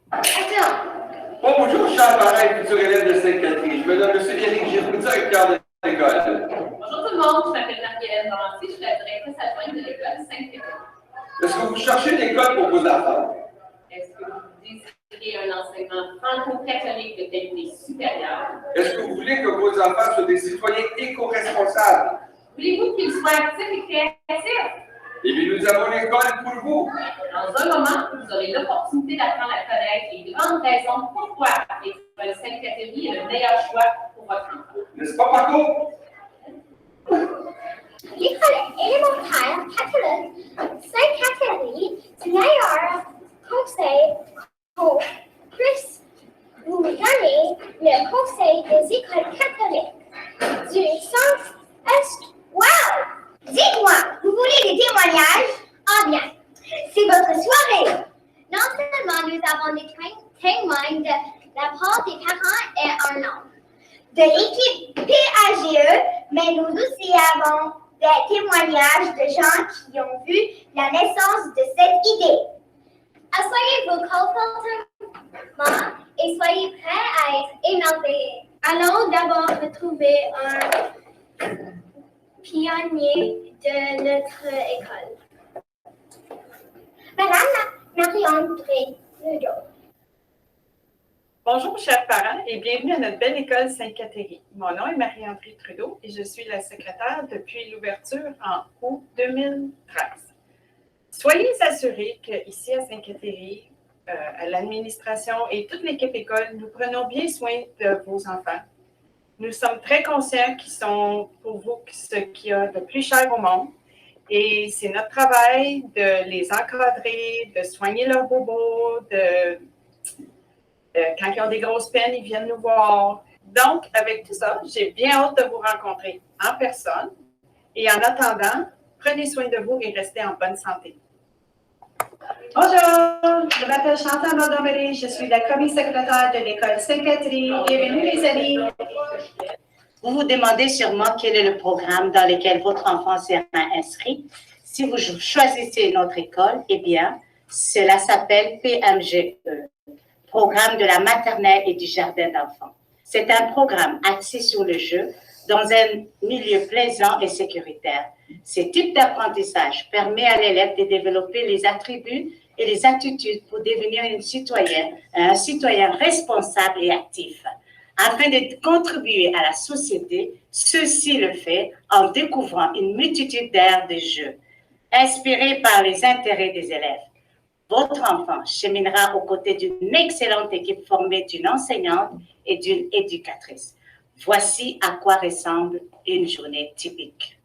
Bonjour, chers parents et futurs élèves de Sainte-Catherine. Je me nomme M. Éric Giroux, directeur de l'école. Bonjour tout le monde, je m'appelle Marie-Hélène Barancy, je suis la directrice adjointe de l'école Sainte-Catherine. Est-ce que vous cherchez une école pour vos enfants? Est-ce que vous désirez un enseignement franco-catholique de qualité supérieure? Est-ce que vous voulez que vos enfants soient des citoyens éco-responsables? Voulez-vous qu'ils soient actifs et créatifs? Eh bien, nous avons l'école pour vous. Dans un moment, vous aurez l'opportunité d'apprendre à connaître les grandes raisons pourquoi l'école Sainte-Catherine est le meilleur choix pour votre enfant. N'est-ce pas, Paco? L'école élémentaire catholique Sainte-Catherine meilleur conseil pour plus vous donner le conseil des écoles catholiques du centre-est. Wow! Dites-moi, vous voulez des témoignages? Ah bien, c'est votre soirée. Non seulement nous avons des témoins de la part des parents et un nombre de l'équipe PAGE, mais nous aussi avons des témoignages de gens qui ont vu la naissance de cette idée. Asseyez vos colportements et soyez prêts à être émerveillés. Allons d'abord retrouver un pionnier de notre école. Madame Marie-André Trudeau. Bonjour, chers parents, et bienvenue à notre belle école Sainte-Catherine. Mon nom est Marie-André Trudeau et je suis la secrétaire depuis l'ouverture en août 2013. Soyez assurés qu'ici à Sainte-Catherine, à l'administration et toute l'équipe école, nous prenons bien soin de vos enfants. Nous sommes très conscients qu'ils sont pour vous ce qu'il y a de plus cher au monde et c'est notre travail de les encadrer, de soigner leurs bobos, quand ils ont des grosses peines, ils viennent nous voir. Donc, avec tout ça, j'ai bien hâte de vous rencontrer en personne. Et en attendant, prenez soin de vous et restez en bonne santé. Bonjour, je m'appelle Chantal Montgomery, je suis la commis secrétaire de l'école Sainte-Catherine. Bienvenue les amis. Vous vous demandez sûrement quel est le programme dans lequel votre enfant sera inscrit. Si vous choisissez notre école, eh bien, cela s'appelle PMGE. Programme de la maternelle et du jardin d'enfants. C'est un programme axé sur le jeu dans un milieu plaisant et sécuritaire. Ce type d'apprentissage permet à l'élève de développer les attributs et les attitudes pour devenir un citoyen responsable et actif. Afin de contribuer à la société, ceci le fait en découvrant une multitude d'aires de jeu, inspirées par les intérêts des élèves. Votre enfant cheminera aux côtés d'une excellente équipe formée d'une enseignante et d'une éducatrice. Voici à quoi ressemble une journée typique.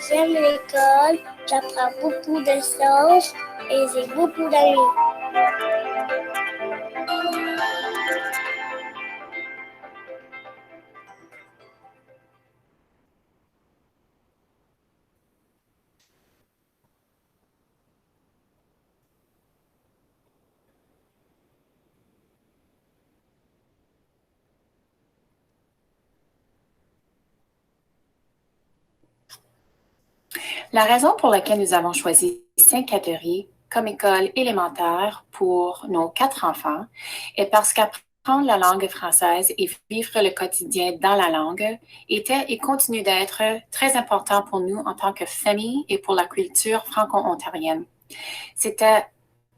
J'aime l'école, j'apprends beaucoup de choses et j'ai beaucoup d'amis. La raison pour laquelle nous avons choisi Sainte-Catherine comme école élémentaire pour nos 4 enfants est parce qu'apprendre la langue française et vivre le quotidien dans la langue était et continue d'être très important pour nous en tant que famille et pour la culture franco-ontarienne. C'était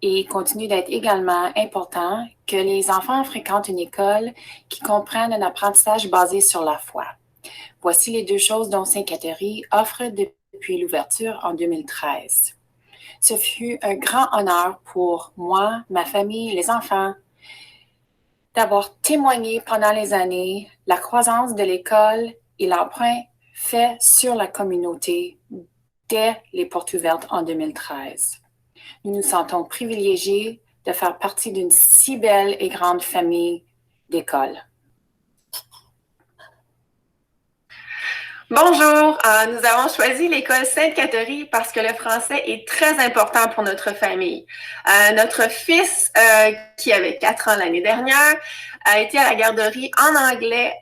et continue d'être également important que les enfants fréquentent une école qui comprenne un apprentissage basé sur la foi. Voici les 2 choses dont Sainte-Catherine offre depuis l'ouverture en 2013. Ce fut un grand honneur pour moi, ma famille, les enfants, d'avoir témoigné pendant les années la croissance de l'école et l'emprunt fait sur la communauté dès les portes ouvertes en 2013. Nous nous sentons privilégiés de faire partie d'une si belle et grande famille d'écoles. Bonjour, nous avons choisi l'école Sainte-Catherine parce que le français est très important pour notre famille. Notre fils, qui avait 4 ans l'année dernière, a été à la garderie en anglais.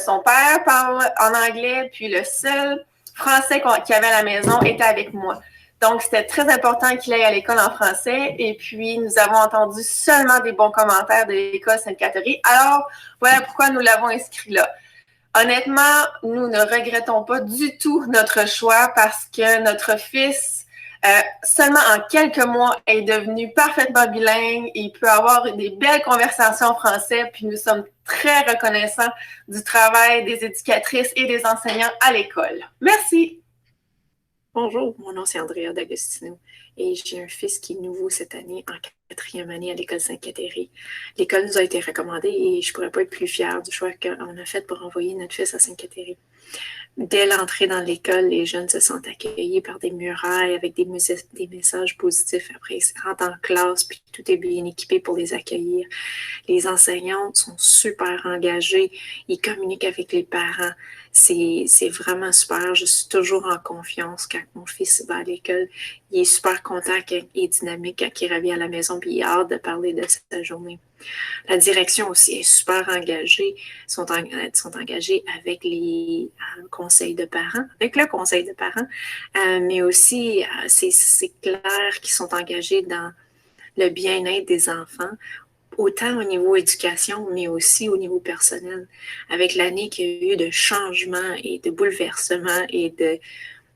Son père parle en anglais, puis le seul français qu'il y avait à la maison était avec moi. Donc, c'était très important qu'il aille à l'école en français. Et puis, nous avons entendu seulement des bons commentaires de l'école Sainte-Catherine. Alors, voilà pourquoi nous l'avons inscrit là. Honnêtement, nous ne regrettons pas du tout notre choix parce que notre fils, seulement en quelques mois, est devenu parfaitement bilingue. Il peut avoir des belles conversations en français, puis nous sommes très reconnaissants du travail des éducatrices et des enseignants à l'école. Merci! Bonjour, mon nom c'est Andrea D'Agostino et j'ai un fils qui est nouveau cette année en 4e année à l'école Sainte-Catherine. L'école nous a été recommandée et je ne pourrais pas être plus fière du choix qu'on a fait pour envoyer notre fils à Sainte-Catherine. Dès l'entrée dans l'école, les jeunes se sentent accueillis par des murailles avec des messages positifs. Après, ils rentrent en classe, puis tout est bien équipé pour les accueillir. Les enseignants sont super engagés. Ils communiquent avec les parents. C'est vraiment super. Je suis toujours en confiance quand mon fils va à l'école. Il est super content et dynamique quand il revient à la maison, puis il a hâte de parler de sa journée. La direction aussi est super engagée, sont engagés avec les conseils de parents, avec le conseil de parents, mais aussi c'est clair qu'ils sont engagés dans le bien-être des enfants, autant au niveau éducation, mais aussi au niveau personnel. Avec l'année qu'il y a eu de changements et de bouleversements et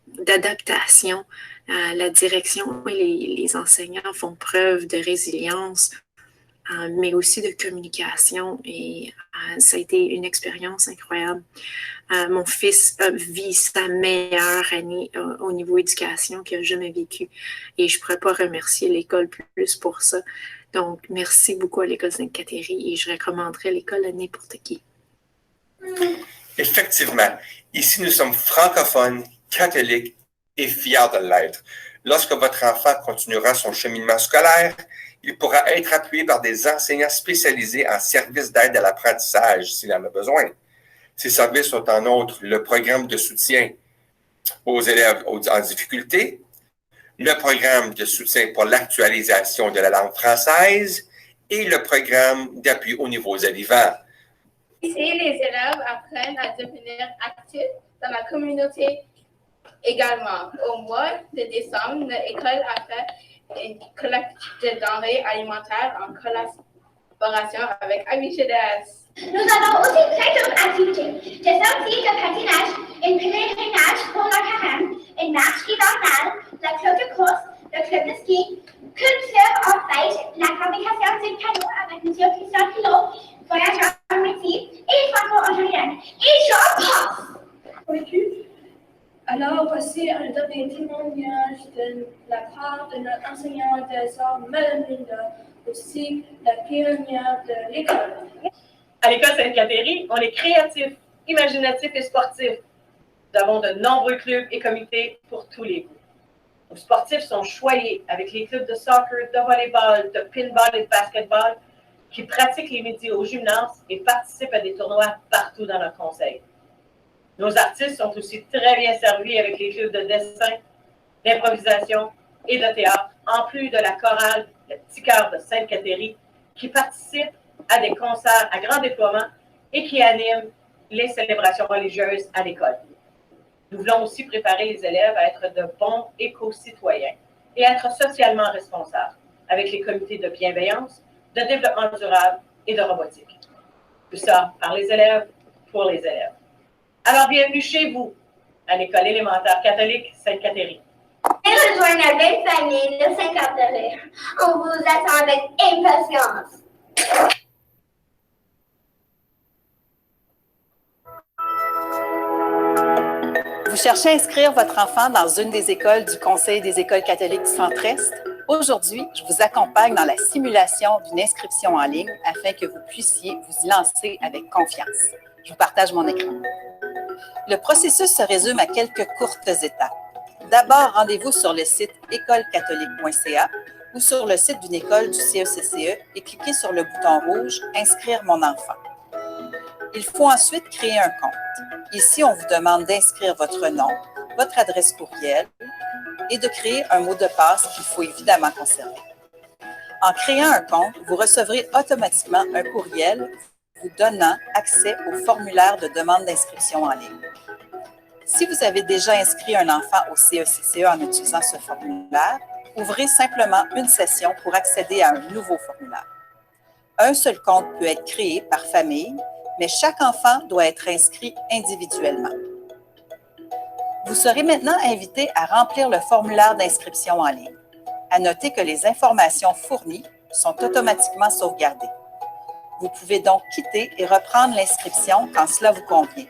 d'adaptation, la direction et les enseignants font preuve de résilience, mais aussi de communication et ça a été une expérience incroyable. Mon fils vit sa meilleure année au niveau éducation qu'il a jamais vécu et je ne pourrais pas remercier l'école plus pour ça. Donc, merci beaucoup à l'école Sainte-Catherine et je recommanderais l'école à n'importe qui. Effectivement, ici nous sommes francophones, catholiques et fiers de l'être. Lorsque votre enfant continuera son cheminement scolaire, il pourra être appuyé par des enseignants spécialisés en services d'aide à l'apprentissage s'il en a besoin. Ces services sont en outre le programme de soutien aux élèves en difficulté, le programme de soutien pour l'actualisation de la langue française et le programme d'appui aux niveaux arrivants. Ici, les élèves apprennent à devenir actifs dans la communauté Également, au mois de décembre, l'école a fait une collecte de denrées alimentaires en collaboration avec Amis Jeunesse. Nous avons aussi plein d'autres activités. Des sorties de patinage, une pèlerinage pour la carême, une marche hivernale, le club de course, le club de ski, culture en fête, la fabrication d'un canot avec M. Christian Pilot, voyage en métier et franco-ontarienne. Et j'en passe! Alors, voici un dernier témoignage de la part de notre enseignante des arts, Melinda, aussi la pionnière de l'école. À l'école Sainte-Catherine, on est créatif, imaginatif et sportif. Nous avons de nombreux clubs et comités pour tous les goûts. Nos sportifs sont choyés avec les clubs de soccer, de volleyball, de pinball et de basketball qui pratiquent les midis au gymnase et participent à des tournois partout dans notre conseil. Nos artistes sont aussi très bien servis avec les clubs de dessin, d'improvisation et de théâtre, en plus de la chorale Le Petit Cœur de Sainte-Catherine qui participe à des concerts à grand déploiement et qui animent les célébrations religieuses à l'école. Nous voulons aussi préparer les élèves à être de bons éco-citoyens et à être socialement responsables avec les comités de bienveillance, de développement durable et de robotique. Tout ça par les élèves, pour les élèves. Alors, bienvenue chez vous, à l'école élémentaire catholique Sainte-Catherine. Et rejoindre la belle famille de Sainte-Catherine. On vous attend avec impatience. Vous cherchez à inscrire votre enfant dans une des écoles du Conseil des écoles catholiques du Centre-Est? Aujourd'hui, je vous accompagne dans la simulation d'une inscription en ligne afin que vous puissiez vous y lancer avec confiance. Je vous partage mon écran. Le processus se résume à quelques courtes étapes. D'abord, rendez-vous sur le site écolecatholique.ca ou sur le site d'une école du CECCE et cliquez sur le bouton rouge « Inscrire mon enfant ». Il faut ensuite créer un compte. Ici, on vous demande d'inscrire votre nom, votre adresse courriel et de créer un mot de passe qu'il faut évidemment conserver. En créant un compte, vous recevrez automatiquement un courriel vous donnant accès au formulaire de demande d'inscription en ligne. Si vous avez déjà inscrit un enfant au CECCE en utilisant ce formulaire, ouvrez simplement une session pour accéder à un nouveau formulaire. Un seul compte peut être créé par famille, mais chaque enfant doit être inscrit individuellement. Vous serez maintenant invité à remplir le formulaire d'inscription en ligne. À noter que les informations fournies sont automatiquement sauvegardées. Vous pouvez donc quitter et reprendre l'inscription quand cela vous convient.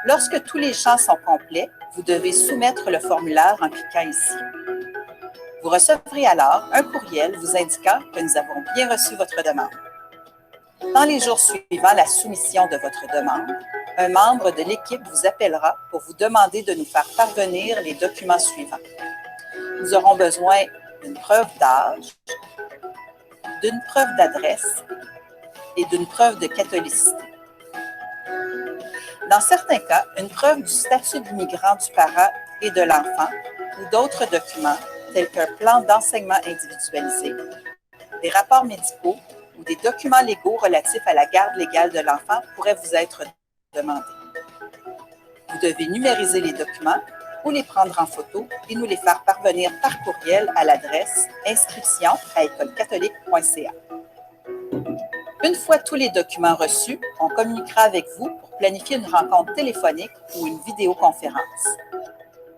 Lorsque tous les champs sont complets, vous devez soumettre le formulaire en cliquant ici. Vous recevrez alors un courriel vous indiquant que nous avons bien reçu votre demande. Dans les jours suivant la soumission de votre demande, un membre de l'équipe vous appellera pour vous demander de nous faire parvenir les documents suivants. Nous aurons besoin d'une preuve d'âge, d'une preuve d'adresse et d'une preuve de catholicité. Dans certains cas, une preuve du statut d'immigrant du parent et de l'enfant ou d'autres documents tels qu'un plan d'enseignement individualisé, des rapports médicaux ou des documents légaux relatifs à la garde légale de l'enfant pourraient vous être demandés. Vous devez numériser les documents ou les prendre en photo et nous les faire parvenir par courriel à l'adresse inscription@écolecatholique.ca. Une fois tous les documents reçus, on communiquera avec vous pour planifier une rencontre téléphonique ou une vidéoconférence.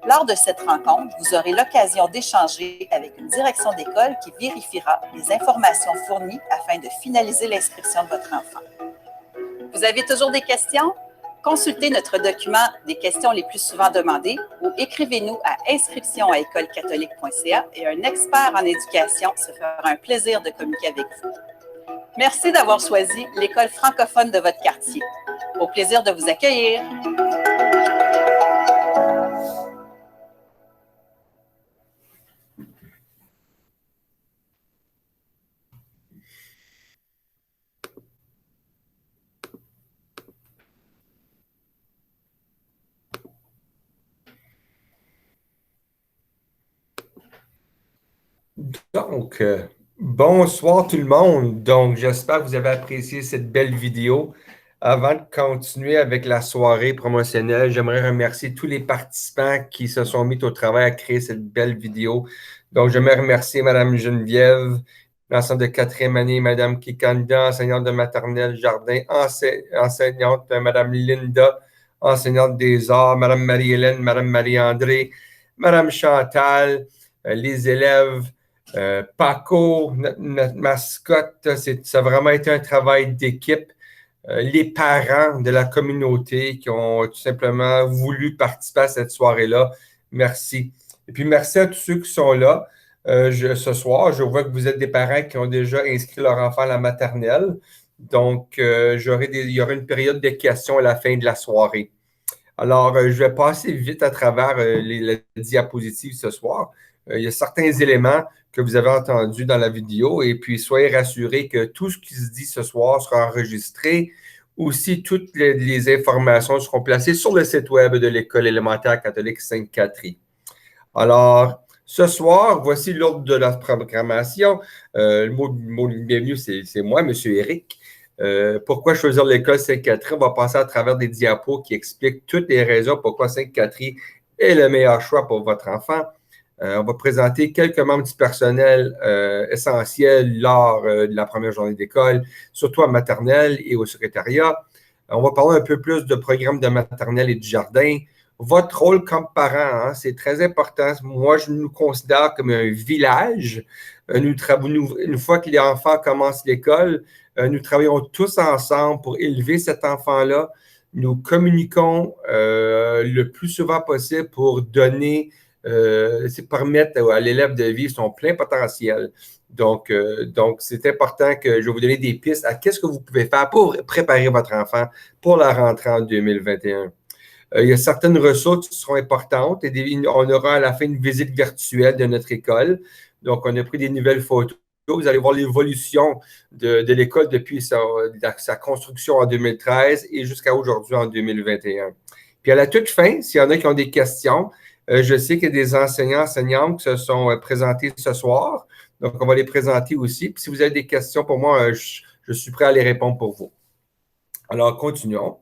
Lors de cette rencontre, vous aurez l'occasion d'échanger avec une direction d'école qui vérifiera les informations fournies afin de finaliser l'inscription de votre enfant. Vous avez toujours des questions? Consultez notre document des questions les plus souvent demandées ou écrivez-nous à inscription@écolecatholique.ca et un expert en éducation se fera un plaisir de communiquer avec vous. Merci d'avoir choisi l'école francophone de votre quartier. Au plaisir de vous accueillir. Donc, bonsoir tout le monde. Donc, j'espère que vous avez apprécié cette belle vidéo Avant de continuer avec la soirée promotionnelle, j'aimerais remercier tous les participants qui se sont mis au travail à créer cette belle vidéo. Donc, j'aimerais remercier Mme Geneviève, l'enseignante de 4e année, Mme Kikanda, enseignante de maternelle Jardin, enseignante Mme Linda, enseignante des arts, Mme Marie-Hélène, Mme Marie-André, Mme Chantal, les élèves, Paco, notre mascotte. Ça a vraiment été un travail d'équipe. Les parents de la communauté qui ont tout simplement voulu participer à cette soirée-là. Merci. Et puis, merci à tous ceux qui sont là. Ce soir, je vois que vous êtes des parents qui ont déjà inscrit leur enfant à la maternelle. Donc, il y aura une période de questions à la fin de la soirée. Alors, je vais passer vite à travers les diapositives ce soir. Il y a certains éléments que vous avez entendus dans la vidéo et puis soyez rassurés que tout ce qui se dit ce soir sera enregistré. Aussi, toutes les informations seront placées sur le site web de l'École élémentaire catholique Sainte-Catherine. Alors, ce soir, voici l'ordre de la programmation. Le mot de bienvenue, c'est moi, M. Éric. Pourquoi choisir l'École Sainte-Catherine? On va passer à travers des diapos qui expliquent toutes les raisons pourquoi Sainte-Catherine est le meilleur choix pour votre enfant. On va présenter quelques membres du personnel essentiels lors de la première journée d'école, surtout en maternelle et au secrétariat. On va parler un peu plus de programmes de maternelle et de jardin. Votre rôle comme parent, c'est très important. Moi, je nous considère comme un village. Une fois que les enfants commencent l'école, nous travaillons tous ensemble pour élever cet enfant-là. Nous communiquons le plus souvent possible pour donner permettre à l'élève de vivre son plein potentiel. Donc, c'est important que je vais vous donner des pistes à qu'est-ce que vous pouvez faire pour préparer votre enfant pour la rentrée en 2021. Il y a certaines ressources qui seront importantes et on aura à la fin une visite virtuelle de notre école. Donc, on a pris des nouvelles photos. Vous allez voir l'évolution de l'école depuis sa construction en 2013 et jusqu'à aujourd'hui en 2021. Puis à la toute fin, s'il y en a qui ont des questions, je sais qu'il y a des enseignantes qui se sont présentés ce soir. Donc, on va les présenter aussi. Puis si vous avez des questions pour moi, je suis prêt à les répondre pour vous. Alors, continuons.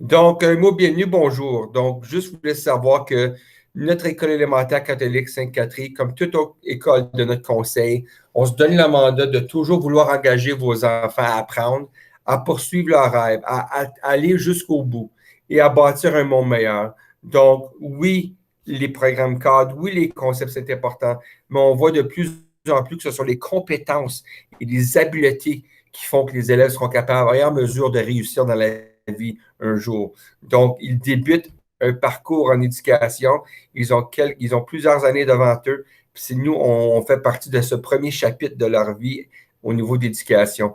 Donc, un mot bienvenue, bonjour. Donc, juste vous laisser savoir que notre école élémentaire catholique Sainte-Catherine, comme toute autre école de notre conseil, on se donne le mandat de toujours vouloir engager vos enfants à apprendre, à poursuivre leurs rêves, à aller jusqu'au bout et à bâtir un monde meilleur. Donc, oui, les programmes cadres, oui, les concepts, c'est important, mais on voit de plus en plus que ce sont les compétences et les habiletés qui font que les élèves seront capables, en mesure de réussir dans la vie un jour. Donc, ils débutent un parcours en éducation. Ils ont plusieurs années devant eux. Puis nous, on fait partie de ce premier chapitre de leur vie au niveau d'éducation.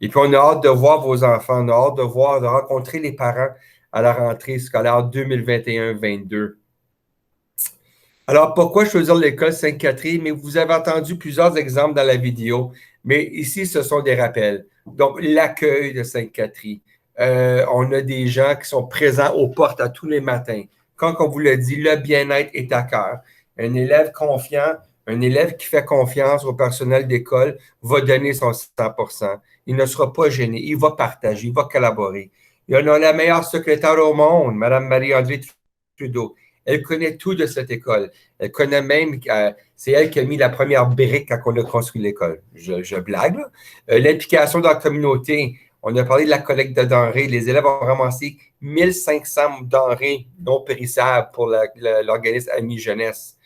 Et puis, on a hâte de voir vos enfants, on a hâte de rencontrer les parents à la rentrée scolaire 2021-22. Alors, pourquoi choisir l'école Sainte-Catherine? Mais vous avez entendu plusieurs exemples dans la vidéo, mais ici, ce sont des rappels. Donc, l'accueil de Sainte-Catherine. On a des gens qui sont présents aux portes à tous les matins. Quand on vous le dit, le bien-être est à cœur. Un élève confiant, un élève qui fait confiance au personnel d'école va donner son 100%. Il ne sera pas gêné. Il va partager, il va collaborer. Il y en a la meilleure secrétaire au monde, Mme Marie-André Trudeau. Elle connaît tout de cette école. Elle connaît même, c'est elle qui a mis la première brique quand on a construit l'école. Je blague. L'implication dans la communauté. On a parlé de la collecte de denrées. Les élèves ont ramassé 1500 denrées non périssables pour l'organisme Amis Jeunesse.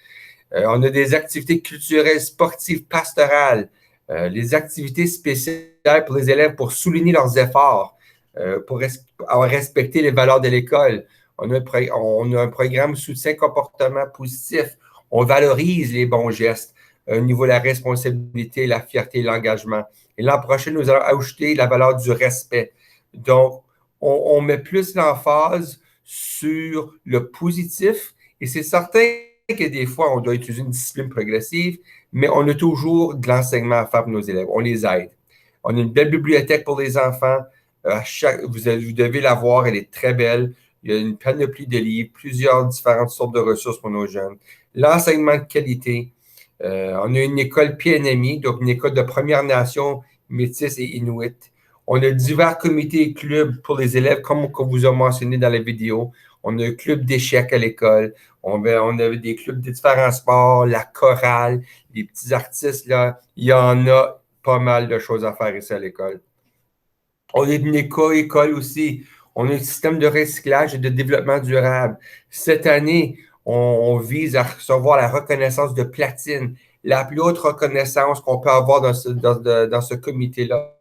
On a des activités culturelles, sportives, pastorales, les activités spéciales pour les élèves pour souligner leurs efforts, pour respecter les valeurs de l'école. On a un programme soutien comportement positif. On valorise les bons gestes au niveau de la responsabilité, la fierté et l'engagement. Et l'an prochain, nous allons ajouter la valeur du respect. Donc, on met plus l'emphase sur le positif et c'est certain que des fois, on doit utiliser une discipline progressive, mais on a toujours de l'enseignement à faire pour nos élèves. On les aide. On a une belle bibliothèque pour les enfants. Vous devez la voir, elle est très belle. Il y a une panoplie de livres, plusieurs différentes sortes de ressources pour nos jeunes. L'enseignement de qualité. On a une école PNMI, donc une école de Première Nation, Métis et Inuit. On a divers comités et clubs pour les élèves, comme on vous a mentionné dans la vidéo. On a un club d'échecs à l'école. On a des clubs de différents sports, la chorale, les petits artistes, là. Il y en a pas mal de choses à faire ici à l'école. On a une école aussi. On a un système de recyclage et de développement durable. Cette année, on vise à recevoir la reconnaissance de platine, la plus haute reconnaissance qu'on peut avoir dans ce comité-là.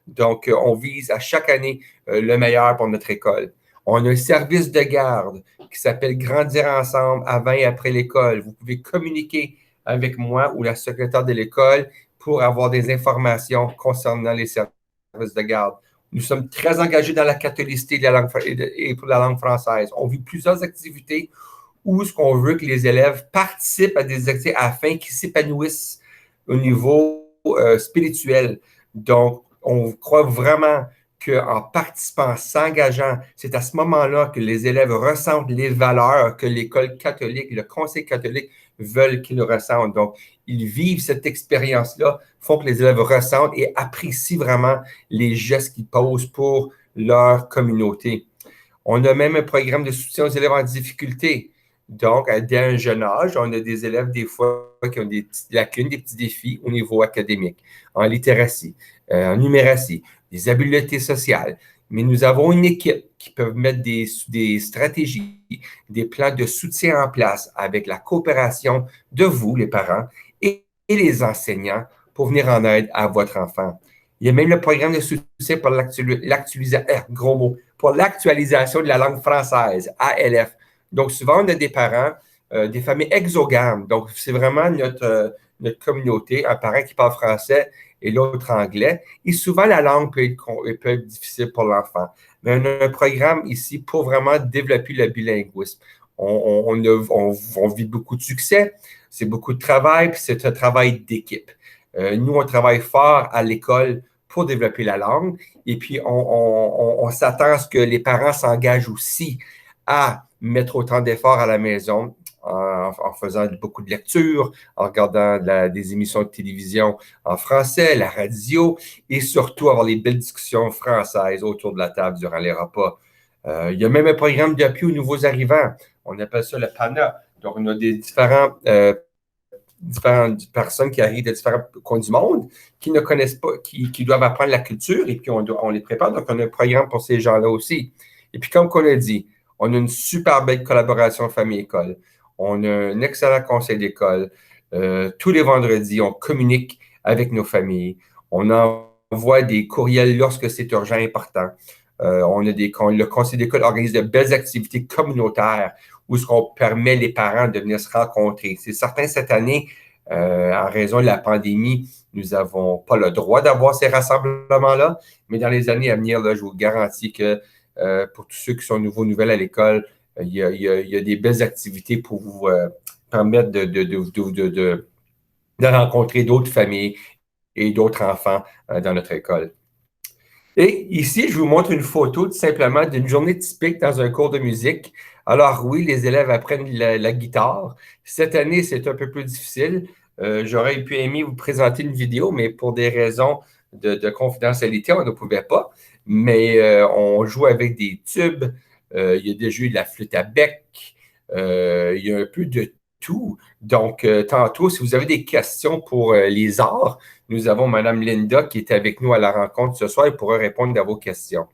Donc, on vise à chaque année le meilleur pour notre école. On a un service de garde qui s'appelle Grandir ensemble avant et après l'école. Vous pouvez communiquer avec moi ou la secrétaire de l'école pour avoir des informations concernant les services de garde. Nous sommes très engagés dans la catholicité et pour la langue française. On vit plusieurs activités où ce qu'on veut que les élèves participent à des activités afin qu'ils s'épanouissent au niveau spirituel. Donc, on croit vraiment qu'en participant, s'engageant, c'est à ce moment-là que les élèves ressentent les valeurs que l'école catholique, le conseil catholique veulent qu'ils ressentent. Donc, ils vivent cette expérience-là, font que les élèves ressentent et apprécient vraiment les gestes qu'ils posent pour leur communauté. On a même un programme de soutien aux élèves en difficulté. Donc, dès un jeune âge, on a des élèves, des fois, qui ont des petites lacunes, des petits défis au niveau académique, en littératie, en numératie, des habiletés sociales. Mais nous avons une équipe qui peut mettre des stratégies, des plans de soutien en place avec la coopération de vous, les parents, et les enseignants pour venir en aide à votre enfant. Il y a même le programme de soutien pour l'actualisation de la langue française, ALF. Donc, souvent, on a des parents, des familles exogames. Donc, c'est vraiment notre communauté, un parent qui parle français et l'autre anglais. Et souvent, la langue peut être difficile pour l'enfant. Mais on a un programme ici pour vraiment développer le bilinguisme. On vit beaucoup de succès, c'est beaucoup de travail, puis c'est un travail d'équipe. Nous, on travaille fort à l'école pour développer la langue. Et puis, on s'attend à ce que les parents s'engagent aussi à mettre autant d'efforts à la maison en faisant beaucoup de lectures, en regardant des émissions de télévision en français, la radio, et surtout avoir les belles discussions françaises autour de la table durant les repas. Il y a même un programme d'appui aux nouveaux arrivants. On appelle ça le PANA. Donc, on a des différentes personnes qui arrivent de différents coins du monde, qui ne connaissent pas, qui doivent apprendre la culture, et puis on les prépare. Donc, on a un programme pour ces gens-là aussi. Et puis, comme on a dit, on a une super belle collaboration famille-école. On a un excellent conseil d'école. Tous les vendredis, on communique avec nos familles. On envoie des courriels lorsque c'est urgent et important. Le conseil d'école organise de belles activités communautaires où on permet les parents de venir se rencontrer. C'est certain, cette année, en raison de la pandémie, nous n'avons pas le droit d'avoir ces rassemblements-là, mais dans les années à venir, là, je vous garantis que pour tous ceux qui sont nouvelles à l'école, il y a des belles activités pour vous permettre de rencontrer d'autres familles et d'autres enfants dans notre école. Et ici, je vous montre une photo tout simplement d'une journée typique dans un cours de musique. Alors oui, les élèves apprennent la guitare. Cette année, c'est un peu plus difficile. J'aurais pu aimer vous présenter une vidéo, mais pour des raisons de confidentialité, on ne pouvait pas. Mais on joue avec des tubes. Il y a des jeux de la flûte à bec. Il y a un peu de tout. Donc, tantôt, si vous avez des questions pour les arts, nous avons Mme Linda qui est avec nous à la rencontre ce soir et pourra répondre à vos questions.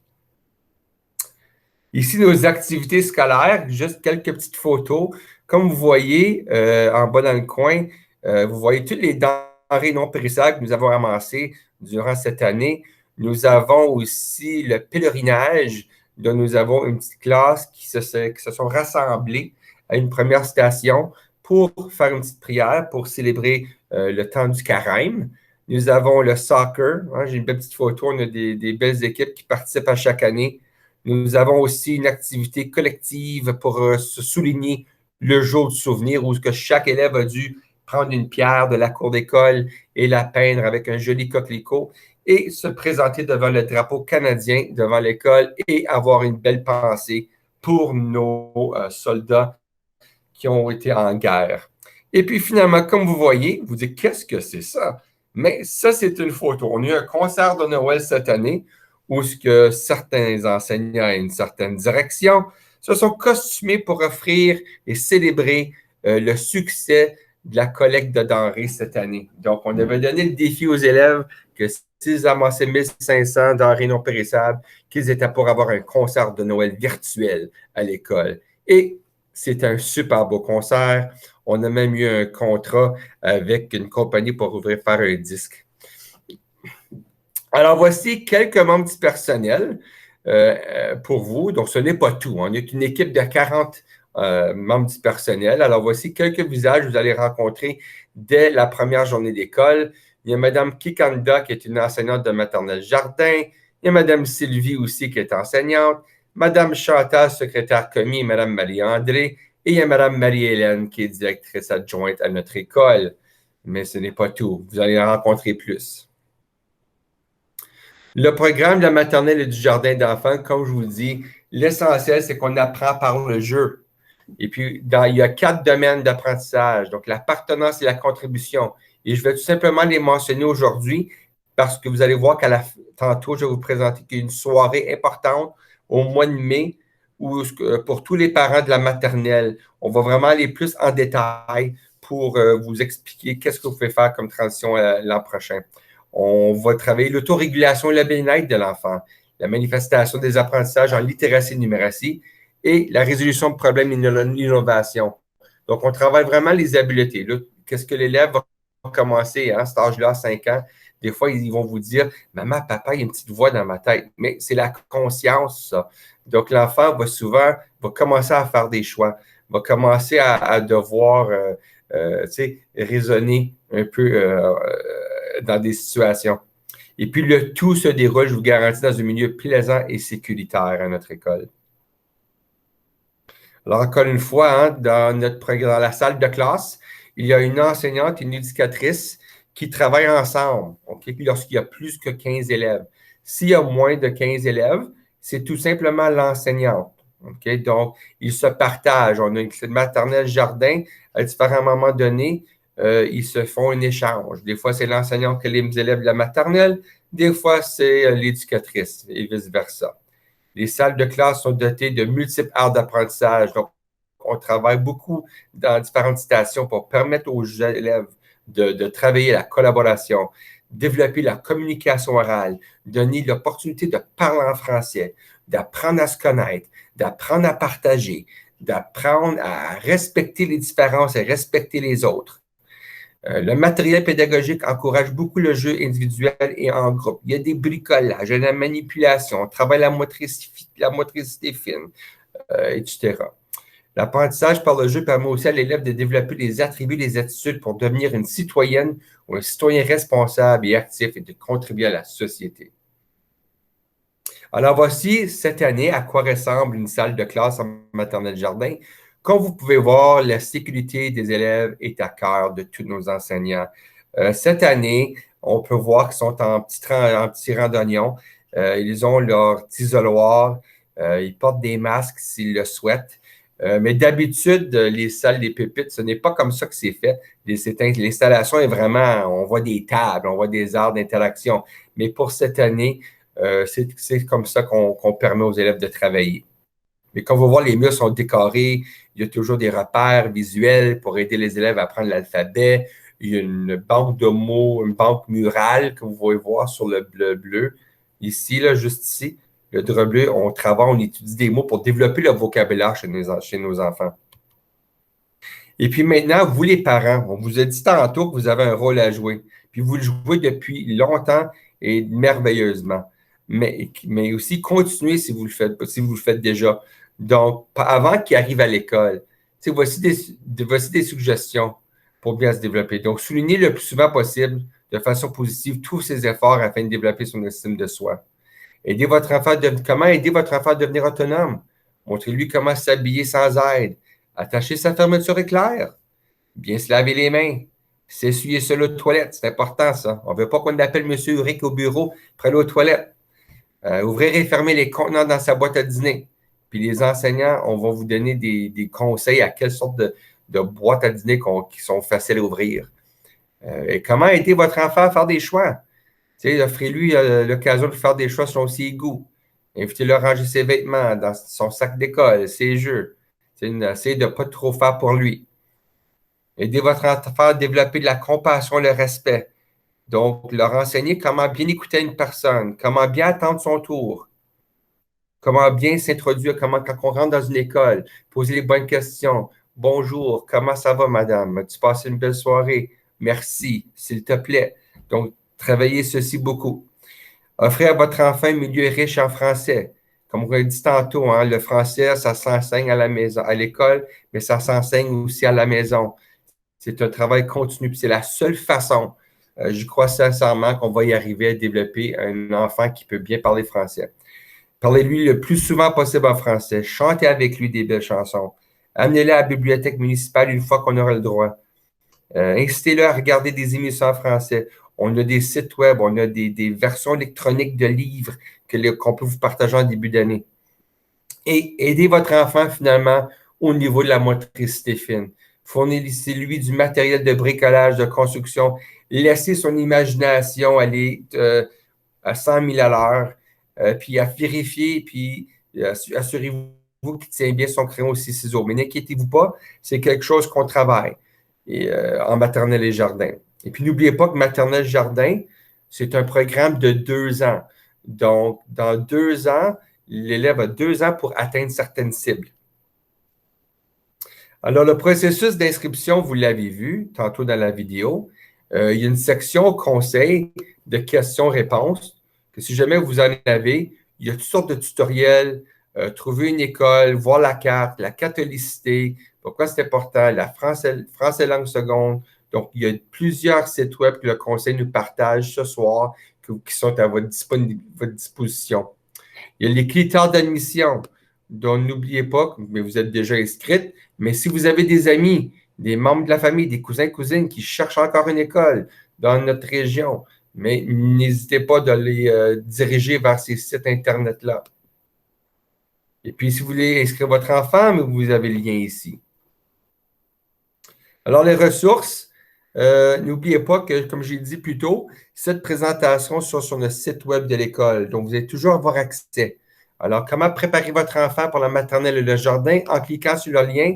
Ici, nos activités scolaires, juste quelques petites photos. Comme vous voyez, en bas dans le coin, vous voyez toutes les denrées non périssables que nous avons amassées durant cette année. Nous avons aussi le pèlerinage, dont nous avons une petite classe qui se sont rassemblées à une première station pour faire une petite prière, pour célébrer le temps du carême. Nous avons le soccer. Hein, j'ai une belle petite photo. On a des belles équipes qui participent à chaque année. Nous avons aussi une activité collective pour se souligner le jour du souvenir où chaque élève a dû prendre une pierre de la cour d'école et la peindre avec un joli coquelicot et se présenter devant le drapeau canadien, devant l'école et avoir une belle pensée pour nos soldats qui ont été en guerre. Et puis finalement, comme vous voyez, vous dites, qu'est-ce que c'est ça? Mais ça, c'est une photo. On a eu un concert de Noël cette année où ce que certains enseignants à une certaine direction se sont costumés pour offrir et célébrer le succès de la collecte de denrées cette année. Donc, on avait donné le défi aux élèves que s'ils amassaient 1500 denrées non périssables, qu'ils étaient pour avoir un concert de Noël virtuel à l'école. Et c'est un super beau concert. On a même eu un contrat avec une compagnie pour faire un disque. Alors, voici quelques membres du personnel pour vous. Donc, ce n'est pas tout. On est une équipe de 40 membres du personnel. Alors, voici quelques visages que vous allez rencontrer dès la première journée d'école. Il y a Mme Kikanda, qui est une enseignante de maternelle jardin. Il y a Mme Sylvie aussi, qui est enseignante. Mme Chantal, secrétaire commis, et Mme Marie-André. Et il y a Mme Marie-Hélène, qui est directrice adjointe à notre école. Mais ce n'est pas tout. Vous allez en rencontrer plus. Le programme de la maternelle et du jardin d'enfants, comme je vous dis, l'essentiel, c'est qu'on apprend par le jeu. Et puis, il y a 4 domaines d'apprentissage. Donc, l'appartenance et la contribution. Et je vais tout simplement les mentionner aujourd'hui parce que vous allez voir tantôt, je vais vous présenter une soirée importante au mois de mai où, pour tous les parents de la maternelle. On va vraiment aller plus en détail pour vous expliquer qu'est-ce que vous pouvez faire comme transition l'an prochain. On va travailler l'autorégulation et le bien-être de l'enfant, la manifestation des apprentissages en littératie et numératie et la résolution de problèmes et l'innovation. Donc, on travaille vraiment les habiletés. Qu'est-ce que l'élève va commencer à cet âge-là, 5 ans? Des fois, ils vont vous dire « Maman, papa, il y a une petite voix dans ma tête. » Mais c'est la conscience, ça. Donc, l'enfant va commencer à faire des choix, va commencer à devoir raisonner un peu dans des situations. Et puis, le tout se déroule, je vous garantis, dans un milieu plaisant et sécuritaire à notre école. Alors, encore une fois, dans la salle de classe, il y a une enseignante et une éducatrice qui travaillent ensemble, okay? Puis lorsqu'il y a plus que 15 élèves. S'il y a moins de 15 élèves, c'est tout simplement l'enseignante. Okay? Donc, ils se partagent. On a une maternelle jardin. À différents moments donnés, ils se font un échange. Des fois, c'est l'enseignante qui les élèves de la maternelle. Des fois, c'est l'éducatrice et vice-versa. Les salles de classe sont dotées de multiples aires d'apprentissage. Donc, on travaille beaucoup dans différentes stations pour permettre aux élèves de travailler la collaboration, développer la communication orale, donner l'opportunité de parler en français, d'apprendre à se connaître, d'apprendre à partager, d'apprendre à respecter les différences et respecter les autres. Le matériel pédagogique encourage beaucoup le jeu individuel et en groupe. Il y a des bricolages, il y a de la manipulation, on travaille la motricité fine, etc. L'apprentissage par le jeu permet aussi à l'élève de développer les attributs, les attitudes pour devenir une citoyenne ou un citoyen responsable et actif et de contribuer à la société. Alors, voici cette année à quoi ressemble une salle de classe en maternelle jardin. Comme vous pouvez voir, la sécurité des élèves est à cœur de tous nos enseignants. Cette année, on peut voir qu'ils sont en petits rangs d'oignons. Ils ont leur isoloir. Ils portent des masques s'ils le souhaitent. Mais d'habitude, les salles des pupitres, ce n'est pas comme ça que c'est fait. L'installation est vraiment, on voit des tables, on voit des aires d'interaction. Mais pour cette année, c'est comme ça qu'on permet aux élèves de travailler. Mais comme vous voyez, les murs sont décorés. Il y a toujours des repères visuels pour aider les élèves à apprendre l'alphabet. Il y a une banque de mots, une banque murale que vous pouvez voir sur le bleu. Ici, là, juste ici. Le drap bleu, on travaille, on étudie des mots pour développer le vocabulaire chez nos enfants. Et puis maintenant, vous les parents, on vous a dit tantôt que vous avez un rôle à jouer. Puis vous le jouez depuis longtemps et merveilleusement. Mais aussi continuez si vous le faites déjà. Donc, avant qu'ils arrivent à l'école, voici des suggestions pour bien se développer. Donc, soulignez le plus souvent possible, de façon positive, tous ces efforts afin de développer son estime de soi. Comment aider votre enfant à devenir autonome? Montrez-lui comment s'habiller sans aide. Attacher sa fermeture éclair. Bien se laver les mains. S'essuyer seul aux toilettes. C'est important, ça. On ne veut pas qu'on appelle M. Uric au bureau pour aller aux toilettes. Ouvrir et fermer les contenants dans sa boîte à dîner. Puis les enseignants, on va vous donner des conseils à quelle sorte de boîte à dîner qui sont faciles à ouvrir. Et comment aider votre enfant à faire des choix? Offrez-lui l'occasion de faire des choix selon ses goûts. Invitez-le à ranger ses vêtements dans son sac d'école, ses jeux. Essayez de ne pas trop faire pour lui. Aidez votre enfant à développer de la compassion et le respect. Donc, leur enseigner comment bien écouter une personne, comment bien attendre son tour, comment bien s'introduire, quand on rentre dans une école, poser les bonnes questions. Bonjour, comment ça va, madame? As-tu passé une belle soirée? Merci, s'il te plaît. Donc, travaillez ceci beaucoup. Offrez à votre enfant un milieu riche en français. Comme on l'a dit tantôt, le français, ça s'enseigne à la maison, à l'école, mais ça s'enseigne aussi à la maison. C'est un travail continu. C'est la seule façon, je crois sincèrement, qu'on va y arriver à développer un enfant qui peut bien parler français. Parlez-lui le plus souvent possible en français. Chantez avec lui des belles chansons. Amenez-le à la bibliothèque municipale une fois qu'on aura le droit. Incitez-le à regarder des émissions en français. On a des sites web, on a des versions électroniques de livres qu'on peut vous partager en début d'année. Et aidez votre enfant finalement au niveau de la motricité fine. Fournissez-lui du matériel de bricolage, de construction. Laissez son imagination aller à 100 000 à l'heure. Puis à vérifier, puis assurez-vous qu'il tient bien son crayon aussi ciseaux. Mais n'inquiétez-vous pas, c'est quelque chose qu'on travaille en maternelle et jardin. Et puis n'oubliez pas que maternelle jardin, c'est un programme de 2 ans. Donc, dans 2 ans, l'élève a 2 ans pour atteindre certaines cibles. Alors, le processus d'inscription, vous l'avez vu tantôt dans la vidéo. Il y a une section conseil de questions-réponses. Que si jamais vous en avez, il y a toutes sortes de tutoriels, trouver une école, voir la carte, la catholicité, pourquoi c'est important, la français langue seconde. Donc, il y a plusieurs sites web que le conseil nous partage ce soir qui sont à votre disposition. Il y a les critères d'admission, dont n'oubliez pas, mais vous êtes déjà inscrite, mais si vous avez des amis, des membres de la famille, des cousins, cousines qui cherchent encore une école dans notre région, mais n'hésitez pas de les diriger vers ces sites Internet-là. Et puis, si vous voulez inscrire votre enfant, vous avez le lien ici. Alors, les ressources, n'oubliez pas que, comme j'ai dit plus tôt, cette présentation sera sur le site web de l'école. Donc, vous allez toujours avoir accès. Alors, comment préparer votre enfant pour la maternelle et le jardin? En cliquant sur le lien,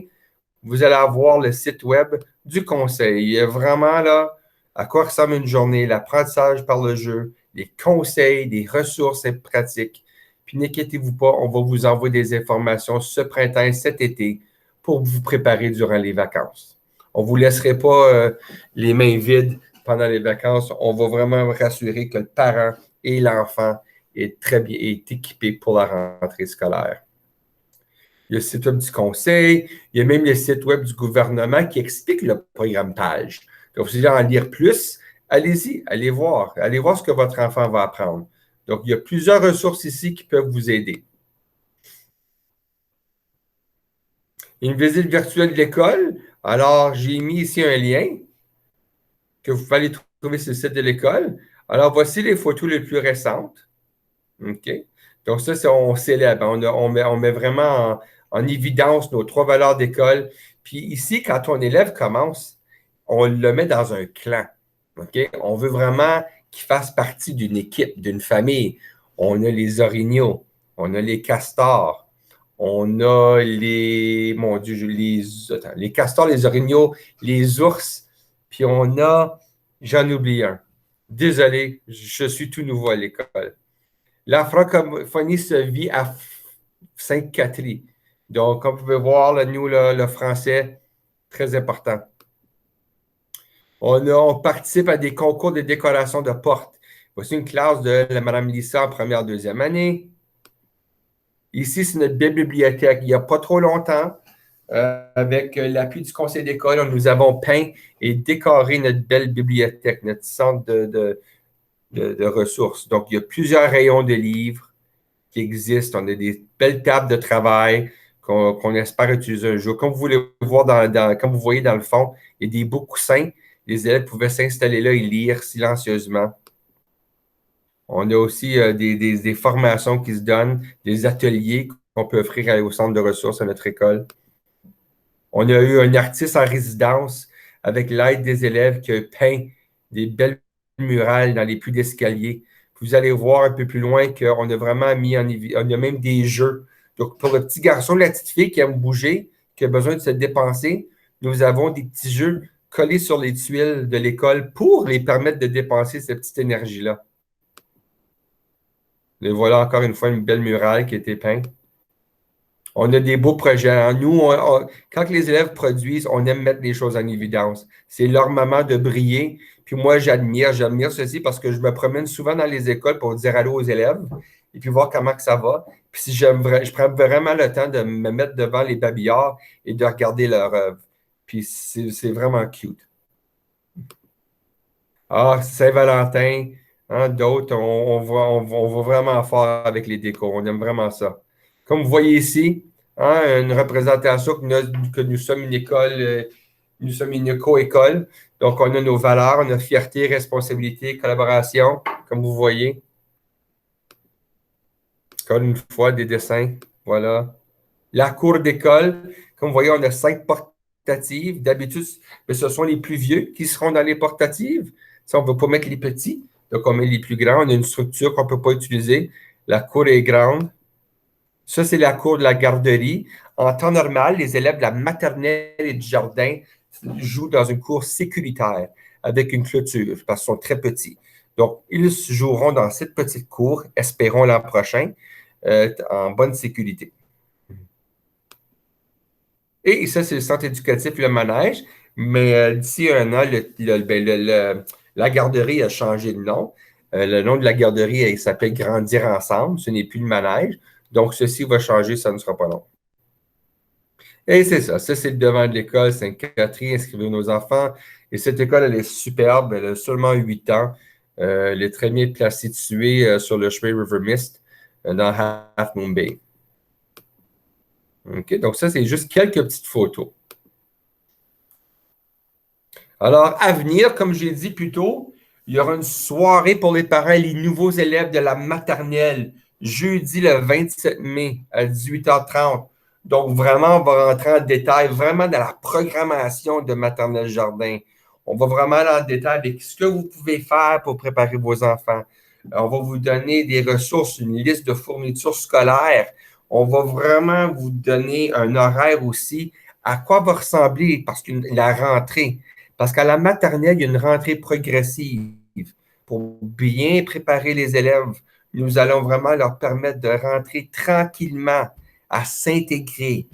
vous allez avoir le site web du conseil. Il y a vraiment là à quoi ressemble une journée, l'apprentissage par le jeu, les conseils, des ressources et pratiques. Puis n'inquiétez-vous pas, on va vous envoyer des informations ce printemps, cet été, pour vous préparer durant les vacances. On ne vous laisserait pas les mains vides pendant les vacances. On va vraiment rassurer que le parent et l'enfant est équipé pour la rentrée scolaire. Il y a le site web du conseil, il y a même le site web du gouvernement qui explique le programme PAGE. Donc, si vous voulez en lire plus, allez-y, allez voir ce que votre enfant va apprendre. Donc, il y a plusieurs ressources ici qui peuvent vous aider. Une visite virtuelle de l'école. Alors, j'ai mis ici un lien que vous pouvez aller trouver sur le site de l'école. Alors, voici les photos les plus récentes. OK? Donc, ça, on célèbre. On met vraiment en évidence nos 3 valeurs d'école. Puis ici, quand ton élève commence, on le met dans un clan. OK? On veut vraiment qu'il fasse partie d'une équipe, d'une famille. On a les orignaux, on a les castors, on a les castors, les orignaux, les ours, puis on a, j'en oublie un. Désolé, je suis tout nouveau à l'école. La francophonie se vit à Sainte-Catherine. Donc, comme vous pouvez voir, là, nous, le français, très important. On participe à des concours de décoration de portes. Voici une classe de la Mme Lisa en première, deuxième année. Ici, c'est notre belle bibliothèque. Il n'y a pas trop longtemps, avec l'appui du conseil d'école, nous avons peint et décoré notre belle bibliothèque, notre centre de ressources. Donc, il y a plusieurs rayons de livres qui existent. On a des belles tables de travail qu'on espère utiliser un jour. Comme vous voulez voir comme vous voyez dans le fond, il y a des beaux coussins. Les élèves pouvaient s'installer là et lire silencieusement. On a aussi des formations qui se donnent, des ateliers qu'on peut offrir au centre de ressources à notre école. On a eu un artiste en résidence avec l'aide des élèves qui ont peint des belles murales dans les puits d'escalier. Vous allez voir un peu plus loin qu'on a vraiment mis en évidence, on a même des jeux. Donc, pour le petit garçon, la petite fille qui aime bouger, qui a besoin de se dépenser, nous avons des petits jeux collés sur les tuiles de l'école pour les permettre de dépenser cette petite énergie-là. Et voilà encore une fois une belle murale qui a été peinte. On a des beaux projets. Nous, quand les élèves produisent, on aime mettre les choses en évidence. C'est leur moment de briller. Puis moi, j'admire ceci parce que je me promène souvent dans les écoles pour dire allô aux élèves et puis voir comment que ça va. Puis si je prends vraiment le temps de me mettre devant les babillards et de regarder leur œuvre. Puis c'est vraiment cute. Ah, Saint-Valentin, hein, d'autres, on va vraiment fort avec les décos. On aime vraiment ça. Comme vous voyez ici, hein, une représentation que nous sommes une école, nous sommes une éco-école. Donc, on a nos valeurs, on a fierté, responsabilité, collaboration, comme vous voyez. Encore une fois, des dessins. Voilà. La cour d'école, comme vous voyez, on a 5 portatives. D'habitude, ce sont les plus vieux qui seront dans les portatives. Ça, on ne veut pas mettre les petits. Donc, on met les plus grands. On a une structure qu'on ne peut pas utiliser. La cour est grande. Ça, c'est la cour de la garderie. En temps normal, les élèves de la maternelle et du jardin jouent dans une cour sécuritaire avec une clôture parce qu'ils sont très petits. Donc, ils joueront dans cette petite cour, espérons l'an prochain, en bonne sécurité. Et ça, c'est le centre éducatif, le manège. Mais d'ici un an, la garderie a changé de nom. Le nom de la garderie, il s'appelle Grandir ensemble. Ce n'est plus le manège. Donc, ceci va changer, ça ne sera pas long. Et c'est ça. Ça, c'est le devant de l'école Sainte-Catherine. Inscrivez nos enfants. Et cette école, elle est superbe. Elle a seulement 8 ans. Elle est très bien placée, située sur le chemin River Mist dans Half Moon Bay. OK? Donc, ça, c'est juste quelques petites photos. Alors, à venir, comme j'ai dit plus tôt, il y aura une soirée pour les parents et les nouveaux élèves de la maternelle, jeudi le 27 mai à 18h30. Donc, vraiment, on va rentrer en détail, vraiment dans la programmation de Maternelle Jardin. On va vraiment aller en détail avec ce que vous pouvez faire pour préparer vos enfants. On va vous donner des ressources, une liste de fournitures scolaires. On va vraiment vous donner un horaire aussi à quoi va ressembler parce que la rentrée. Parce qu'à la maternelle, il y a une rentrée progressive. Pour bien préparer les élèves, nous allons vraiment leur permettre de rentrer tranquillement, à s'intégrer,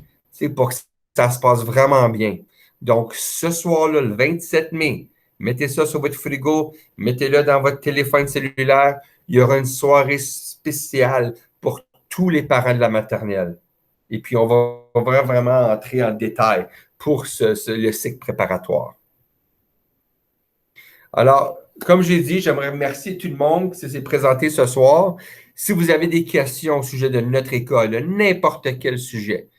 pour que ça se passe vraiment bien. Donc, ce soir-là, le 27 mai, mettez ça sur votre frigo, mettez-le dans votre téléphone cellulaire. Il y aura une soirée spéciale pour tous les parents de la maternelle. Et puis, on va vraiment entrer en détail pour le cycle préparatoire. Alors, comme j'ai dit, j'aimerais remercier tout le monde qui s'est présenté ce soir. Si vous avez des questions au sujet de notre école, n'importe quel sujet,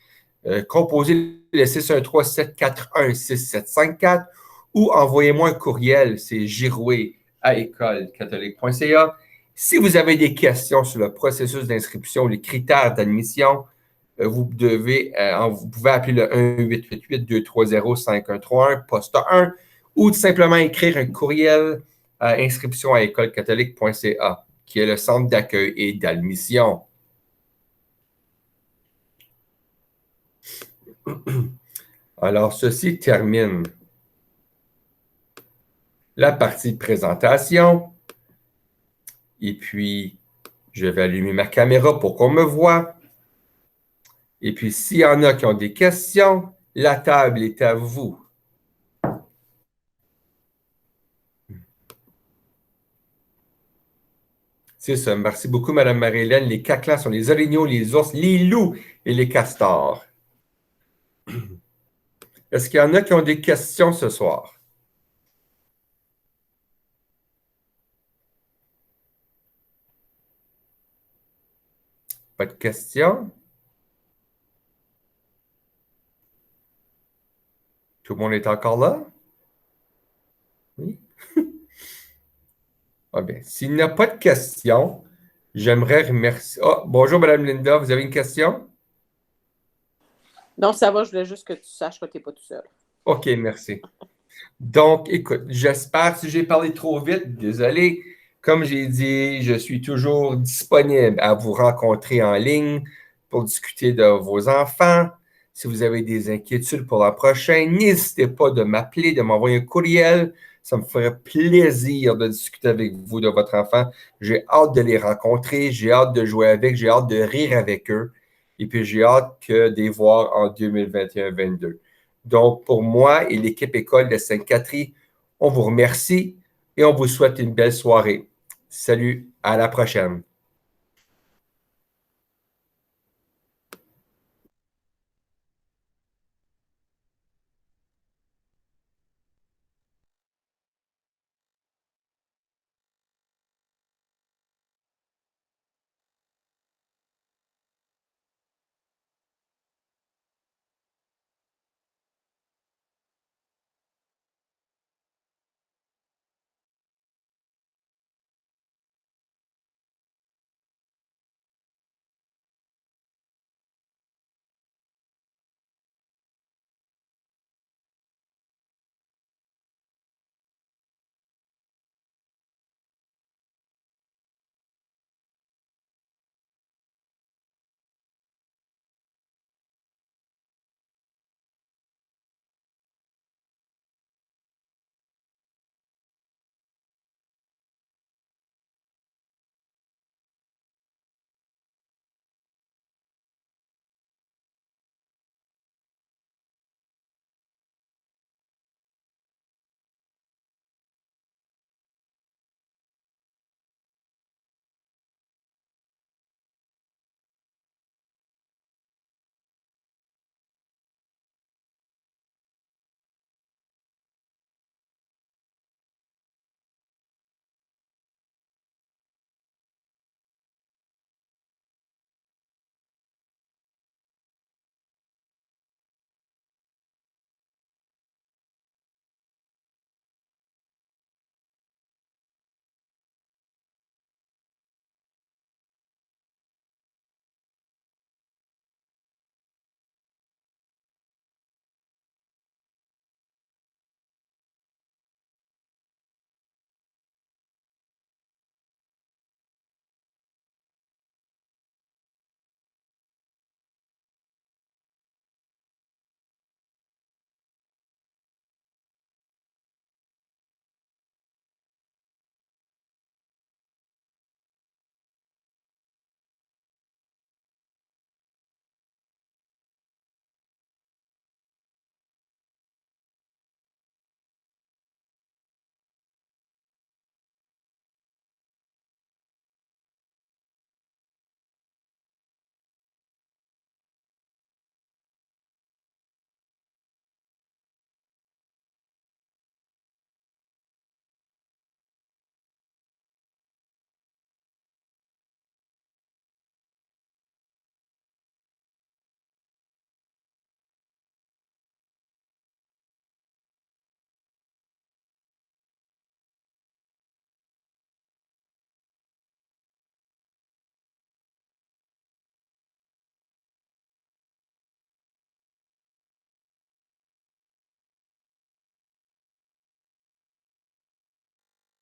composez le 613-741-6754 ou envoyez-moi un courriel, c'est girouet@écolecatholique.ca. Si vous avez des questions sur le processus d'inscription, les critères d'admission, vous pouvez appeler le 1-888-230-5131, poste 1, ou tout simplement écrire un courriel à inscription@écolecatholique.ca, qui est le centre d'accueil et d'admission. Alors, ceci termine la partie de présentation. Et puis, je vais allumer ma caméra pour qu'on me voie. Et puis, s'il y en a qui ont des questions, la table est à vous. C'est ça. Merci beaucoup, Mme Marie-Hélène. Les caclans sont les orignaux, les ours, les loups et les castors. Est-ce qu'il y en a qui ont des questions ce soir? Pas de questions? Tout le monde est encore là? Oui? Ah bien, s'il n'y a pas de questions, j'aimerais remercier... Oh, bonjour, Mme Linda, vous avez une question? Non, ça va, je voulais juste que tu saches que tu n'es pas tout seul. OK, merci. Donc, écoute, j'espère que si j'ai parlé trop vite, désolé. Comme j'ai dit, je suis toujours disponible à vous rencontrer en ligne pour discuter de vos enfants. Si vous avez des inquiétudes pour l'an prochain, n'hésitez pas de m'appeler, de m'envoyer un courriel. Ça me ferait plaisir de discuter avec vous de votre enfant. J'ai hâte de les rencontrer, j'ai hâte de jouer avec, j'ai hâte de rire avec eux. Et puis, j'ai hâte de les voir en 2021-22. Donc, pour moi et l'équipe École de Sainte-Catherine, on vous remercie et on vous souhaite une belle soirée. Salut, à la prochaine.